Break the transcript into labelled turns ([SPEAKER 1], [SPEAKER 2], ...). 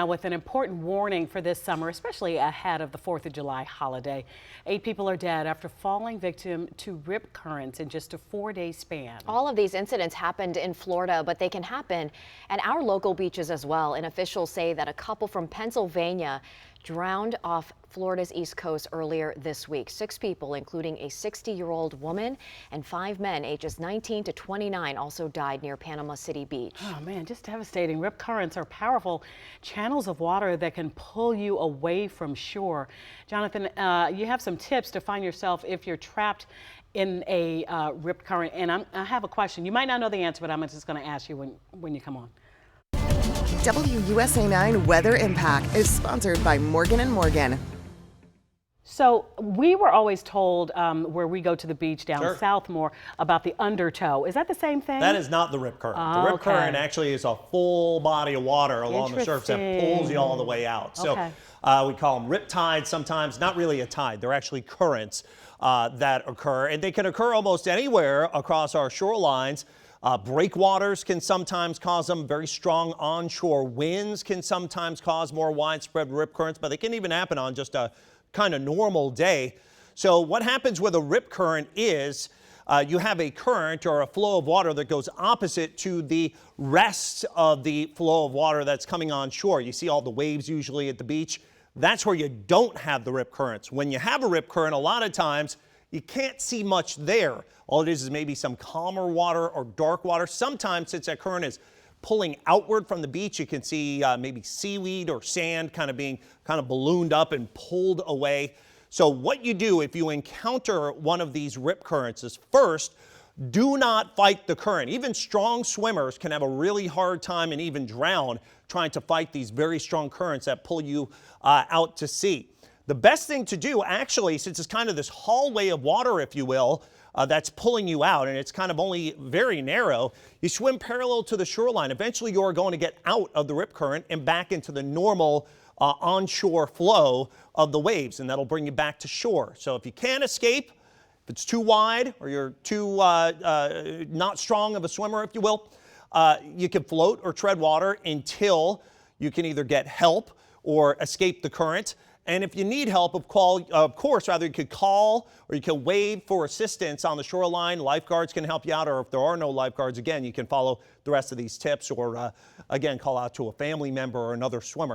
[SPEAKER 1] Now, with an important warning for this summer, especially ahead of the 4th of July holiday. 8 people are dead after falling victim to rip currents in just a 4-day span.
[SPEAKER 2] All of these incidents happened in Florida, but they can happen at our local beaches as well. And officials say that a couple from Pennsylvania drowned off Florida's East Coast earlier this week. 6 people, including a 60-year-old woman, and 5 men ages 19 to 29 also died near Panama City Beach.
[SPEAKER 1] Oh man, just devastating. Rip currents are powerful channels of water that can pull you away from shore. Jonathan, you have some tips to find yourself if you're trapped in a rip current. And I have a question. You might not know the answer, but I'm just going to ask you when you come on.
[SPEAKER 3] WUSA 9 Weather Impact is sponsored by Morgan & Morgan.
[SPEAKER 1] So we were always told where we go to the beach down south more about the undertow. Is that the same thing?
[SPEAKER 4] That is not the rip current. The rip current actually is a full body of water along the surface that pulls you all the way out. So we call them rip tides sometimes. Not really a tide. They're actually currents that occur, and they can occur almost anywhere across our shorelines. Breakwaters can sometimes cause them. Very strong onshore winds can sometimes cause more widespread rip currents, but they can even happen on just a kind of normal day. So what happens with a rip current is you have a current or a flow of water that goes opposite to the rest of the flow of water that's coming on shore. You see all the waves usually at the beach. That's where you don't have the rip currents. When you have a rip current, a lot of times you can't see much there. All it is maybe some calmer water or dark water. Sometimes, since that current is pulling outward from the beach, you can see maybe seaweed or sand kind of ballooned up and pulled away. So what you do if you encounter one of these rip currents is, first, do not fight the current. Even strong swimmers can have a really hard time and even drown trying to fight these very strong currents that pull you out to sea. The best thing to do, actually, since it's kind of this hallway of water, if you will, that's pulling you out, and it's kind of only very narrow, you swim parallel to the shoreline. Eventually, you're going to get out of the rip current and back into the normal onshore flow of the waves, and that'll bring you back to shore. So if you can't escape, if it's too wide or you're too not strong of a swimmer, if you will, you can float or tread water until you can either get help or escape the current. And if you need help, of course, you could call or you can wave for assistance on the shoreline. Lifeguards can help you out, or if there are no lifeguards, again, you can follow the rest of these tips or, again, call out to a family member or another swimmer.